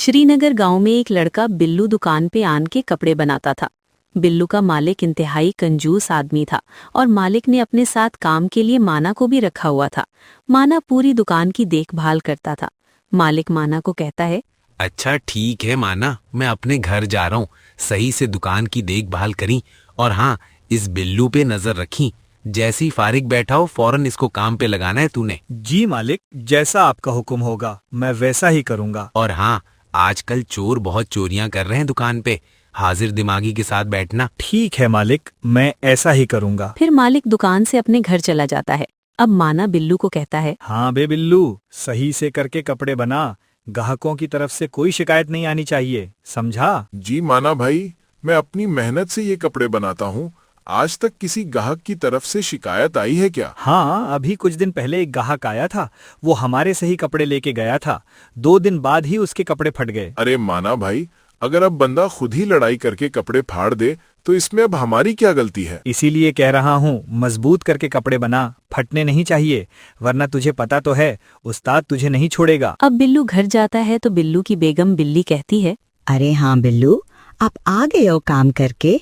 श्रीनगर गांव में एक लड़का बिल्लू दुकान पे आन के कपड़े बनाता था। बिल्लू का मालिक इंतहाई कंजूस आदमी था और मालिक ने अपने साथ काम के लिए माना को भी रखा हुआ था। माना पूरी दुकान की देखभाल करता था। मालिक माना को कहता है, अच्छा ठीक है माना, मैं अपने घर जा रहा हूँ। सही से दुकान की देखभाल करी और हाँ, इस बिल्लू पे नजर रखी। जैसे ही फारिग बैठा हो फौरन इसको काम पे लगाना है तूने। जी मालिक, जैसा आपका हुक्म होगा मैं वैसा ही करूँगा। और हाँ, आजकल चोर बहुत चोरियां कर रहे हैं दुकान पे। हाजिर दिमागी के साथ बैठना। ठीक है मालिक, मैं ऐसा ही करूँगा। फिर मालिक दुकान से अपने घर चला जाता है। अब माना बिल्लू को कहता है, हाँ बे बिल्लू, सही से करके कपड़े बना। ग्राहकों की तरफ से कोई शिकायत नहीं आनी चाहिए, समझा? जी माना भाई, मैं अपनी मेहनत से ये कपड़े बनाता हूँ। आज तक किसी ग्राहक की तरफ से शिकायत आई है क्या? हाँ, अभी कुछ दिन पहले एक ग्राहक आया था। वो हमारे से ही कपड़े लेके गया था। 2 दिन बाद ही उसके कपड़े फट गए। अरे माना भाई, अगर अब बंदा खुद ही लड़ाई करके कपड़े फाड़ दे तो इसमें अब हमारी क्या गलती है? इसीलिए कह रहा हूँ, मजबूत करके कपड़े बना, फटने नहीं चाहिए, वरना तुझे पता तो है उस्ताद तुझे नहीं छोड़ेगा। अब बिल्लू घर जाता है तो बिल्लू की बेगम बिल्ली कहती है, अरे हाँ बिल्लू, आप आ गए हो काम करके।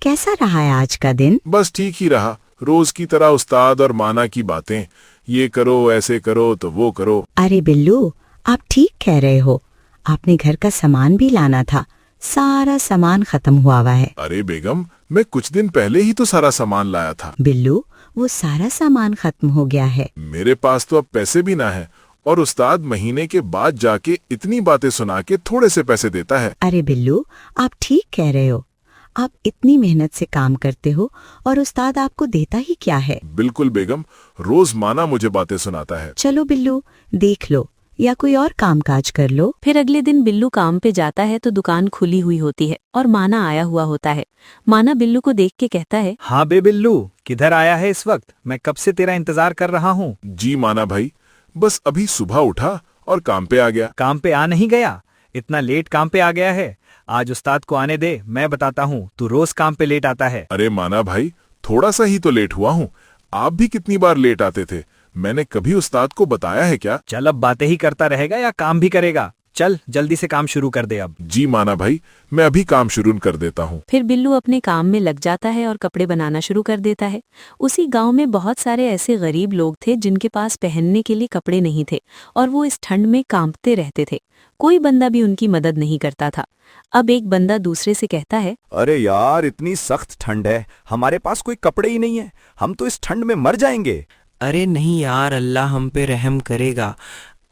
कैसा रहा है आज का दिन? बस ठीक ही रहा, रोज की तरह उस्ताद और माना की बातें। ये करो, ऐसे करो तो वो करो। अरे बिल्लू, आप ठीक कह रहे हो। आपने घर का सामान भी लाना था, सारा सामान खत्म हुआ है। अरे बेगम, मैं कुछ दिन पहले ही तो सारा सामान लाया था। बिल्लू, वो सारा सामान खत्म हो गया है। मेरे पास तो अब पैसे भी ना है और उस्ताद महीने के बाद जाके इतनी बातें सुना के थोड़े से पैसे देता है। अरे बिल्लू, आप ठीक कह रहे हो। आप इतनी मेहनत से काम करते हो और उस्ताद आपको देता ही क्या है। बिल्कुल बेगम, रोज माना मुझे बातें सुनाता है। चलो बिल्लू, देख लो या कोई और काम काज कर लो। फिर अगले दिन बिल्लू काम पे जाता है तो दुकान खुली हुई होती है और माना आया हुआ होता है। माना बिल्लू को देख के कहता है, हाँ बे बिल्लू, किधर आया है इस वक्त? मैं कब से तेरा इंतजार कर रहा हूँ। जी माना भाई, बस अभी सुबह उठा और काम पे आ गया। काम पे आ नहीं गया? इतना लेट काम पे आ गया है? आज उस्ताद को आने दे, मैं बताता हूँ, तू रोज काम पे लेट आता है। अरे माना भाई, थोड़ा सा ही तो लेट हुआ हूँ। आप भी कितनी बार लेट आते थे, मैंने कभी उस्ताद को बताया है क्या? चल अब बातें ही करता रहेगा या काम भी करेगा? चल जल्दी से काम शुरू कर दे अब। जी माना भाई, मैं अभी काम शुरू कर देता हूँ। फिर बिल्लू अपने काम में लग जाता है और कपड़े बनाना शुरू कर देता है। उसी गांव में बहुत सारे ऐसे गरीब लोग थे जिनके पास पहनने के लिए कपड़े नहीं थे और वो इस ठंड में कांपते रहते थे। कोई बंदा भी उनकी मदद नहीं करता था। अब एक बंदा दूसरे से कहता है, अरे यार, इतनी सख्त ठंड है, हमारे पास कोई कपड़े ही नहीं है। हम तो इस ठंड में मर जाएंगे। अरे नहीं यार, अल्लाह हम पे रहम करेगा।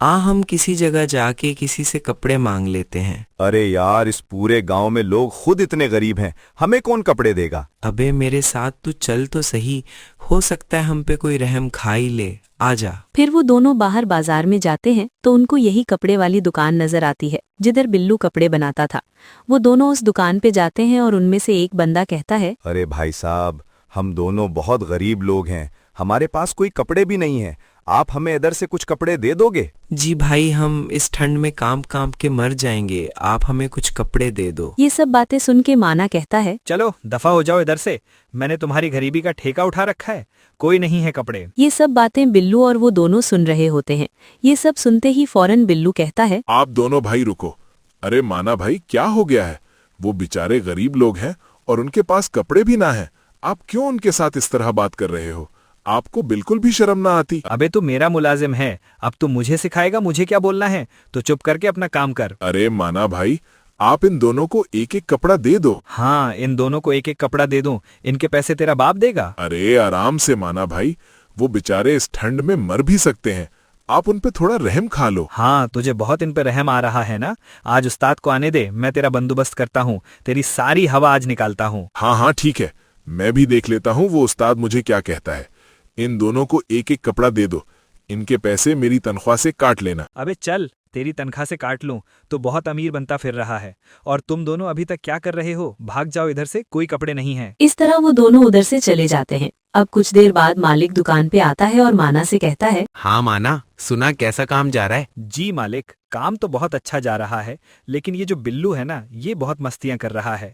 हम किसी जगह जाके किसी से कपड़े मांग लेते हैं। अरे यार, इस पूरे गांव में लोग खुद इतने गरीब हैं, हमें कौन कपड़े देगा? अबे मेरे साथ तू चल तो सही, हो सकता है हम पे कोई रहम खा ही ले। आजा। फिर वो दोनों बाहर बाजार में जाते हैं तो उनको यही कपड़े वाली दुकान नजर आती है जिधर बिल्लू कपड़े बनाता था। वो दोनों उस दुकान पे जाते हैं और उनमें से एक बंदा कहता है, अरे भाई साहब, हम दोनों बहुत गरीब लोग हैं, हमारे पास कोई कपड़े भी नहीं है। आप हमें इधर से कुछ कपड़े दे दोगे? जी भाई, हम इस ठंड में कांप कांप के मर जाएंगे, आप हमें कुछ कपड़े दे दो। ये सब बातें सुन के माना कहता है, चलो दफा हो जाओ इधर से, मैंने तुम्हारी गरीबी का ठेका उठा रखा है, कोई नहीं है कपड़े। ये सब बातें बिल्लू और वो दोनों सुन रहे होते हैं। ये सब सुनते ही फौरन बिल्लू कहता है, आप दोनों भाई रुको। अरे माना भाई, क्या हो गया है? वो बेचारे गरीब लोग हैं और उनके पास कपड़े भी ना है। आप क्यों उनके साथ इस तरह बात कर रहे हो? आपको बिल्कुल भी शर्म ना आती? अबे तू मेरा मुलाजिम है, अब तू मुझे सिखाएगा मुझे क्या बोलना है? तो चुप करके अपना काम कर। अरे माना भाई, आप इन दोनों को एक एक कपड़ा दे दो। हाँ, इन दोनों को एक एक कपड़ा दे दूं, इनके पैसे तेरा बाप देगा? अरे आराम से माना भाई, वो बेचारे इस ठंड में मर भी सकते हैं, आप उन पे थोड़ा रहम खा लो। हाँ, तुझे बहुत इन पे रहम आ रहा है ना? आज उस्ताद को आने दे, मैं तेरा बंदोबस्त करता हूँ, तेरी सारी हवा आज निकालता हूँ। हाँ हाँ ठीक है, मैं भी देख लेता हूँ वो उस्ताद मुझे क्या कहता है। इन दोनों को एक एक कपड़ा दे दो, इनके पैसे मेरी तनख्वाह से काट लेना। अबे चल, तेरी तनख्वाह से काट लूं तो बहुत अमीर बनता फिर रहा है। और तुम दोनों अभी तक क्या कर रहे हो? भाग जाओ इधर से, कोई कपड़े नहीं हैं। इस तरह वो दोनों उधर से चले जाते हैं। अब कुछ देर बाद मालिक दुकान पे आता है और माना से कहता है, हाँ माना, सुना कैसा काम जा रहा है? जी मालिक, काम तो बहुत अच्छा जा रहा है, लेकिन ये जो बिल्लू है ना, ये बहुत मस्तियां कर रहा है।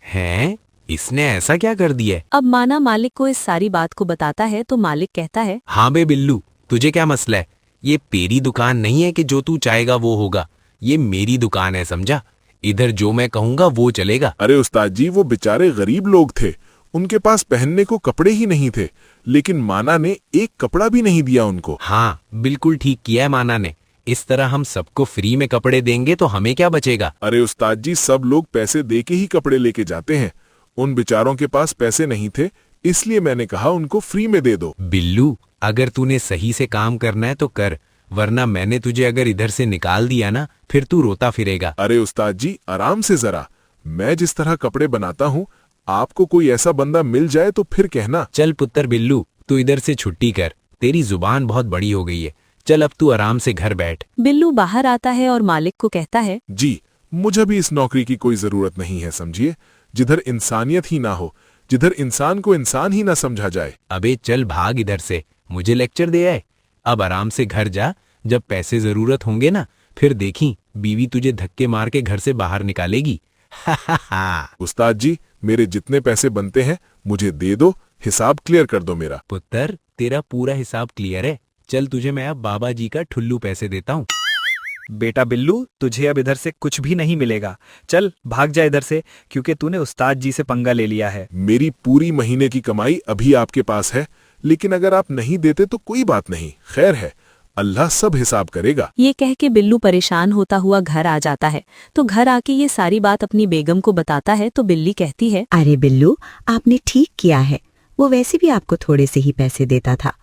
हैं? इसने ऐसा क्या कर दिया है? अब माना मालिक को इस सारी बात को बताता है तो मालिक कहता है, हाँ बे बिल्लू, तुझे क्या मसला है? ये तेरी दुकान नहीं है कि जो तू चाहेगा वो होगा। ये मेरी दुकान है, समझा? इधर जो मैं कहूँगा वो चलेगा। अरे उस्ताद जी, वो बेचारे गरीब लोग थे, उनके पास पहनने को कपड़े ही नहीं थे, लेकिन माना ने एक कपड़ा भी नहीं दिया उनको। हाँ, बिल्कुल ठीक किया है माना ने। इस तरह हम सबको फ्री में कपड़े देंगे तो हमें क्या बचेगा? अरे उस्ताद जी, सब लोग पैसे दे के ही कपड़े लेके जाते हैं। उन बेचारों के पास पैसे नहीं थे, इसलिए मैंने कहा उनको फ्री में दे दो। बिल्लू, अगर तूने सही से काम करना है तो कर, वरना मैंने तुझे अगर इधर से निकाल दिया ना, फिर तू रोता फिरेगा। अरे उस्ताद जी, आराम से जरा। मैं जिस तरह कपड़े बनाता हूँ, आपको कोई ऐसा बंदा मिल जाए तो फिर कहना। चल पुत्र बिल्लू, तू इधर से छुट्टी कर, तेरी जुबान बहुत बड़ी हो गई है। चल अब तू आराम से घर बैठ। बिल्लू बाहर आता है और मालिक को कहता है, जी, मुझे भी इस नौकरी की कोई जरूरत नहीं है, समझिए। जिधर इंसानियत ही ना हो, जिधर इंसान को इंसान ही ना समझा जाए। अबे चल भाग इधर से, मुझे लेक्चर दे आए। अब आराम से घर जा, जब पैसे जरूरत होंगे ना, फिर देखी बीवी तुझे धक्के मार के घर से बाहर निकालेगी। हा हा हा। उस्ताद जी, मेरे जितने पैसे बनते हैं मुझे दे दो, हिसाब क्लियर कर दो मेरा। पुत्र, तेरा पूरा हिसाब क्लियर है। चल तुझे मैं अब बाबा जी का ठुल्लू पैसे देता हूँ। बेटा बिल्लू, तुझे अब इधर से कुछ भी नहीं मिलेगा। चल भाग जा इधर से, क्योंकि तूने उस्ताद जी से पंगा ले लिया है। मेरी पूरी महीने की कमाई अभी आपके पास है, लेकिन अगर आप नहीं देते तो कोई बात नहीं, खैर है, अल्लाह सब हिसाब करेगा। ये कह के बिल्लू परेशान होता हुआ घर आ जाता है। तो घर आके ये सारी बात अपनी बेगम को बताता है तो बिल्ली कहती है, अरे बिल्लू, आपने ठीक किया है। वो वैसे भी आपको थोड़े से ही पैसे देता था,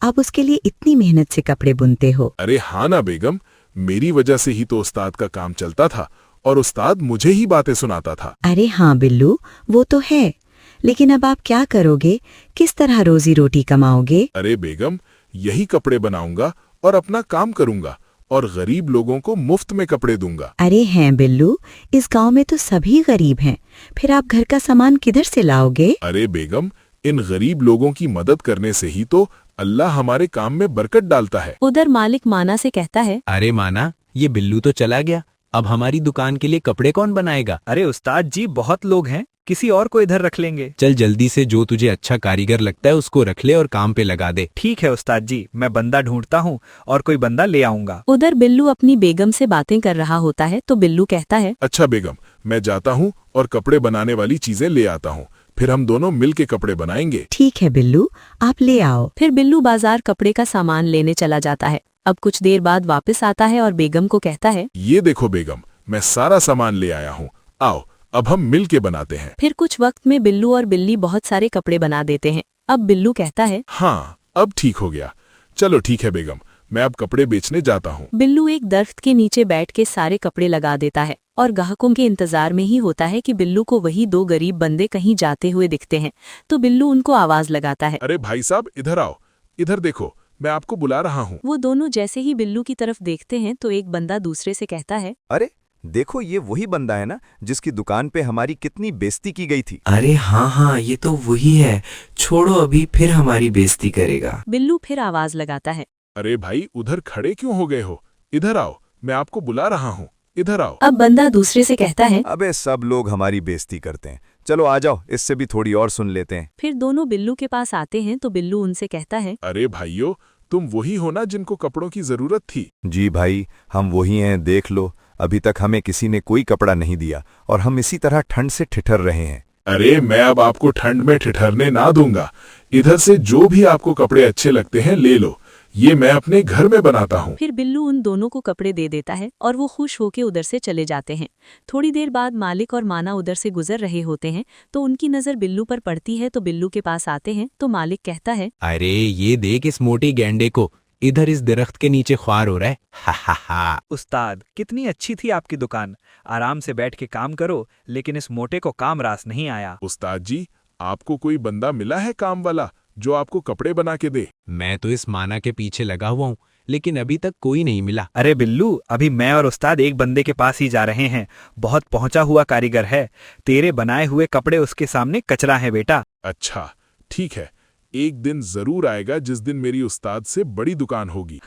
आप उसके लिए इतनी मेहनत से कपड़े बुनते हो। अरे हाँ ना बेगम, मेरी वजह से ही तो उस्ताद का काम चलता था और उस्ताद मुझे ही बातें सुनाता था। अरे हाँ बिल्लू, वो तो है, लेकिन अब आप क्या करोगे? किस तरह रोजी रोटी कमाओगे? अरे बेगम, यही कपड़े बनाऊंगा और अपना काम करूंगा और गरीब लोगों को मुफ्त में कपड़े दूंगा। अरे हैं बिल्लू, इस गांव में तो सभी गरीब हैं, फिर आप घर का सामान किधर से लाओगे? अरे बेगम, इन गरीब लोगों की मदद करने से ही तो अल्लाह हमारे काम में बरकत डालता है। उधर मालिक माना से कहता है, अरे माना, ये बिल्लू तो चला गया, अब हमारी दुकान के लिए कपड़े कौन बनाएगा? अरे उस्ताद जी, बहुत लोग हैं, किसी और को इधर रख लेंगे। चल जल्दी से जो तुझे अच्छा कारीगर लगता है उसको रख ले और काम पे लगा दे। ठीक है उस्ताद जी, मैं बंदा ढूंढता हूँ और कोई बंदा ले आऊंगा। उधर बिल्लू अपनी बेगम से बातें कर रहा होता है तो बिल्लू कहता है, अच्छा बेगम, मैं जाता हूँ और कपड़े बनाने वाली चीजें ले आता हूँ, फिर हम दोनों मिल के कपड़े बनाएंगे। ठीक है बिल्लू, आप ले आओ। फिर बिल्लू बाजार कपड़े का सामान लेने चला जाता है। अब कुछ देर बाद वापस आता है और बेगम को कहता है, ये देखो बेगम, मैं सारा सामान ले आया हूँ, आओ अब हम मिल के बनाते हैं। फिर कुछ वक्त में बिल्लू और बिल्ली बहुत सारे कपड़े बना देते हैं। अब बिल्लू कहता है, हाँ, अब ठीक हो गया। चलो ठीक है बेगम, मैं अब कपड़े बेचने जाता हूँ। बिल्लू एक दरख्त के नीचे बैठ के सारे कपड़े लगा देता है और ग्राहकों के इंतजार में ही होता है कि बिल्लू को वही दो गरीब बंदे कहीं जाते हुए दिखते हैं। तो बिल्लू उनको आवाज लगाता है, अरे भाई साहब, इधर आओ, इधर देखो, मैं आपको बुला रहा हूँ। वो दोनों जैसे ही बिल्लू की तरफ देखते हैं तो एक बंदा दूसरे से कहता है, अरे देखो, ये वही बंदा है ना जिसकी दुकान पे हमारी कितनी बेइज्जती की गई थी। अरे हाँ हाँ, ये तो वही है, छोड़ो अभी फिर हमारी बेइज्जती करेगा। बिल्लू फिर आवाज लगाता है, अरे भाई, उधर खड़े क्यों हो गए हो? इधर आओ, मैं आपको बुला रहा हूँ, इधर आओ। अब बंदा दूसरे से कहता है, अबे सब लोग हमारी बेइज्जती करते हैं, चलो आ जाओ, इससे भी थोड़ी और सुन लेते हैं। फिर दोनों बिल्लू के पास आते हैं तो बिल्लू उनसे कहता है, अरे भाइयों, तुम वही हो ना जिनको कपड़ों की जरूरत थी? जी भाई, हम वही हैं, देख लो, अभी तक हमें किसी ने कोई कपड़ा नहीं दिया और हम इसी तरह ठंड से ठिठर रहे हैं। अरे मैं अब आपको ठंड में ठिठरने ना दूंगा, इधर से जो भी आपको कपड़े अच्छे लगते हैं ले लो, ये मैं अपने घर में बनाता हूँ। फिर बिल्लू उन दोनों को कपड़े दे देता है और वो खुश होके उधर से चले जाते हैं। थोड़ी देर बाद मालिक और माना उधर से गुजर रहे होते हैं तो उनकी नजर बिल्लू पर पड़ती है तो बिल्लू के पास आते हैं तो मालिक कहता है, अरे ये देख इस मोटी गैंडे को, इधर इस दरख्त के नीचे ख्वार हो रहा है। हा हा हा। उस्ताद, कितनी अच्छी थी आपकी दुकान, आराम से बैठ के काम करो, लेकिन इस मोटे को काम रास नहीं आया। उस्ताद जी, आपको कोई बंदा मिला है काम वाला जो आपको कपड़े बना के दे? मैं तो इस माना के पीछे लगा हुआ हूँ, लेकिन अभी तक कोई नहीं मिला। अरे बिल्लू, अभी मैं और उस्ताद एक बंदे के पास ही जा रहे हैं, बहुत पहुंचा हुआ कारीगर है, तेरे बनाए हुए कपड़े उसके सामने कचरा है बेटा। अच्छा ठीक है, एक दिन जरूर आएगा जिस दिन मेरी उस्ताद से बड़ी दुकान होगी।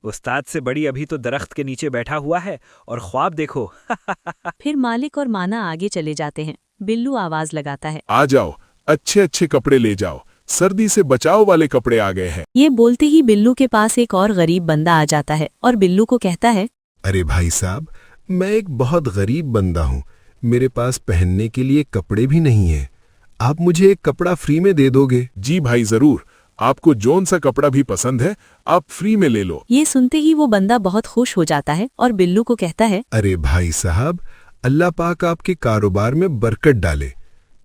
उस्ताद से बड़ी अभी तो दरख्त के नीचे बैठा हुआ है और ख्वाब देखो। फिर मालिक और माना आगे चले जाते हैं। बिल्लू आवाज लगाता है, आ जाओ, अच्छे अच्छे कपड़े ले जाओ, सर्दी से बचाव वाले कपड़े आ गए हैं। ये बोलते ही बिल्लू के पास एक और गरीब बंदा आ जाता है और बिल्लू को कहता है, अरे भाई साहब, मैं एक बहुत गरीब बंदा हूँ, मेरे पास पहनने के लिए कपड़े भी नहीं है, आप मुझे एक कपड़ा फ्री में दे दोगे? जी भाई जरूर, आपको जोन सा कपड़ा भी पसंद है आप फ्री में ले लो। ये सुनते ही वो बंदा बहुत खुश हो जाता है और बिल्लू को कहता है, अरे भाई साहब, अल्लाह पाक आपके कारोबार में बरकत डाले,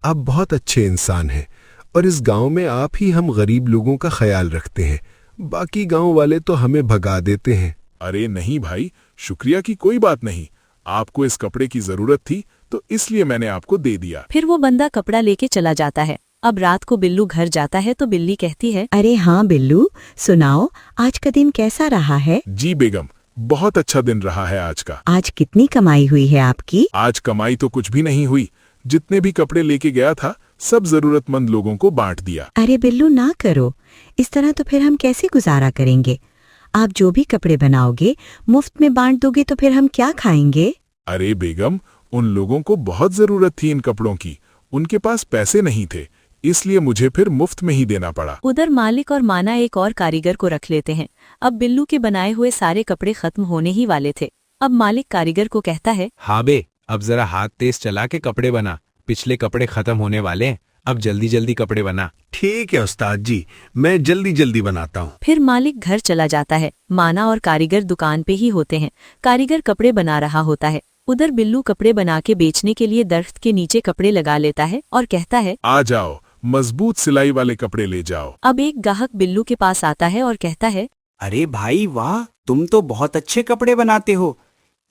आप बहुत अच्छे इंसान हैं और इस गांव में आप ही हम गरीब लोगों का ख्याल रखते हैं, बाकी गांव वाले तो हमें भगा देते हैं। अरे नहीं भाई, शुक्रिया की कोई बात नहीं, आपको इस कपड़े की जरूरत थी तो इसलिए मैंने आपको दे दिया। फिर वो बंदा कपड़ा लेके चला जाता है। अब रात को बिल्लू घर जाता है तो बिल्ली कहती है, अरे हाँ बिल्लू, सुनाओ आज का दिन कैसा रहा है? जी बेगम, बहुत अच्छा दिन रहा है आज का। आज कितनी कमाई हुई है आपकी? आज कमाई तो कुछ भी नहीं हुई, जितने भी कपड़े लेके गया था सब जरूरतमंद लोगों को बांट दिया। अरे बिल्लू ना करो, इस तरह तो फिर हम कैसे गुजारा करेंगे? आप जो भी कपड़े बनाओगे मुफ्त में बांट दोगे तो फिर हम क्या खाएंगे? अरे बेगम, उन लोगों को बहुत जरूरत थी इन कपड़ों की, उनके पास पैसे नहीं थे, इसलिए मुझे फिर मुफ्त में ही देना पड़ा। उधर मालिक और माना एक और कारीगर को रख लेते हैं। अब बिल्लू के बनाए हुए सारे कपड़े खत्म होने ही वाले थे। अब मालिक कारीगर को कहता है, हाँ बे, अब जरा हाथ तेज चला के कपड़े बना, पिछले कपड़े खत्म होने वाले हैं, अब जल्दी जल्दी कपड़े बना। ठीक है उस्ताद जी, मैं जल्दी जल्दी बनाता हूँ। फिर मालिक घर चला जाता है। माना और कारीगर दुकान पे ही होते हैं। कारीगर कपड़े बना रहा होता है। उधर बिल्लू कपड़े बना के बेचने के लिए दरख्त के नीचे कपड़े लगा लेता है और कहता है, आ जाओ, मजबूत सिलाई वाले कपड़े ले जाओ। अब एक ग्राहक बिल्लू के पास आता है और कहता है, अरे भाई वाह, तुम तो बहुत अच्छे कपड़े बनाते हो,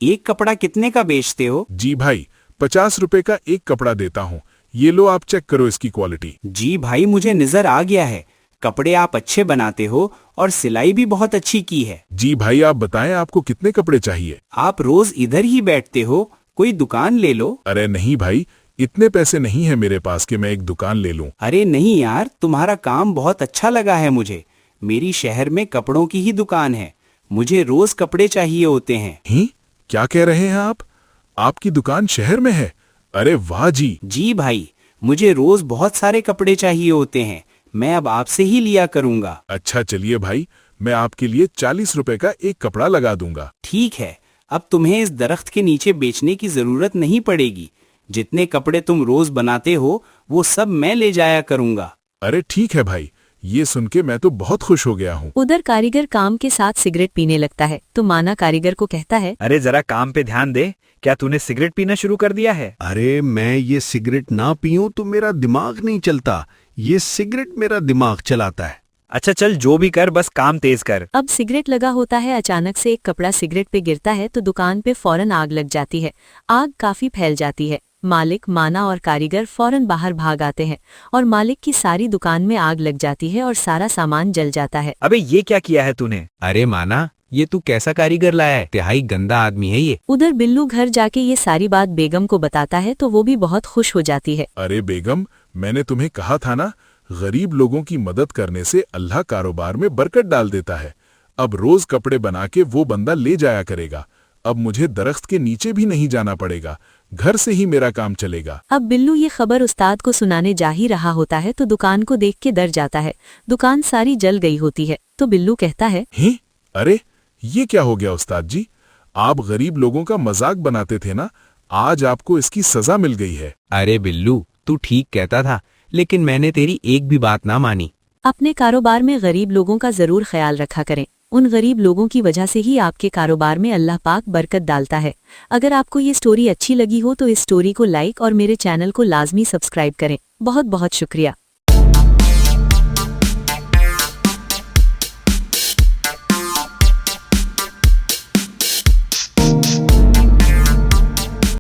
एक कपड़ा कितने का बेचते हो? जी भाई, 50 रुपए का एक कपड़ा देता हूँ, ये लो आप चेक करो इसकी क्वालिटी। जी भाई, मुझे नजर आ गया है, कपड़े आप अच्छे बनाते हो और सिलाई भी बहुत अच्छी की है। जी भाई, आप बताएं आपको कितने कपड़े चाहिए? आप रोज इधर ही बैठते हो, कोई दुकान ले लो। अरे नहीं भाई, इतने पैसे नहीं है मेरे पास कि मैं एक दुकान ले लूं। अरे नहीं यार, तुम्हारा काम बहुत अच्छा लगा है मुझे। मेरी शहर में कपड़ों की ही दुकान है, मुझे रोज कपड़े चाहिए होते हैं। ही? क्या कह रहे हैं आप? आपकी दुकान शहर में है? अरे वाह जी। जी भाई, मुझे रोज बहुत सारे कपड़े चाहिए होते हैं, मैं अब आपसे ही लिया करूँगा। अच्छा चलिए भाई, मैं आपके लिए 40 रुपए का एक कपड़ा लगा दूंगा। ठीक है, अब तुम्हें इस दरख्त के नीचे बेचने की जरूरत नहीं पड़ेगी, जितने कपड़े तुम रोज बनाते हो वो सब मैं ले जाया करूँगा। अरे ठीक है भाई, ये सुन के मैं तो बहुत खुश हो गया हूँ। उधर कारीगर काम के साथ सिगरेट पीने लगता है तो माना कारीगर को कहता है, अरे जरा काम पे ध्यान दे, क्या तूने सिगरेट पीना शुरू कर दिया है? अरे मैं ये सिगरेट ना पीऊं तो मेरा दिमाग नहीं चलता, ये सिगरेट मेरा दिमाग चलाता है। अच्छा चल, जो भी कर, बस काम तेज कर। अब सिगरेट लगा होता है, अचानक से एक कपड़ा सिगरेट पे गिरता है तो दुकान पे फौरन आग लग जाती है। आग काफी फैल जाती है। मालिक, माना और कारीगर फौरन बाहर भाग आते हैं और मालिक की सारी दुकान में आग लग जाती है और सारा सामान जल जाता है। अबे ये क्या किया है तूने? अरे माना, ये तू कैसा कारीगर लाया है, तिहाई गंदा आदमी है ये। उधर बिल्लू घर जाके ये सारी बात बेगम को बताता है तो वो भी बहुत खुश हो जाती है। अरे बेगम, मैंने तुम्हें कहा था ना, गरीब लोगों की मदद करने से अल्लाह कारोबार में बरकत डाल देता है। अब रोज कपड़े बना के वो बंदा ले जाया करेगा। अब मुझे दरख्त के नीचे भी नहीं जाना पड़ेगा, घर से ही मेरा काम चलेगा। अब बिल्लू ये खबर उस्ताद को सुनाने जा ही रहा होता है तो दुकान को देख के डर जाता है। दुकान सारी जल गई होती है तो बिल्लू कहता है, ही? अरे ये क्या हो गया उस्ताद जी, आप गरीब लोगों का मजाक बनाते थे ना, आज आपको इसकी सजा मिल गई है। अरे बिल्लू, तू ठीक कहता था, लेकिन मैंने तेरी एक भी बात ना मानी। अपने कारोबार में गरीब लोगों का जरूर ख्याल रखा करें। उन गरीब लोगों की वजह से ही आपके कारोबार में अल्लाह पाक बरकत डालता है। अगर आपको ये स्टोरी अच्छी लगी हो तो इस स्टोरी को लाइक और मेरे चैनल को लाजमी सब्सक्राइब करें। बहुत बहुत शुक्रिया।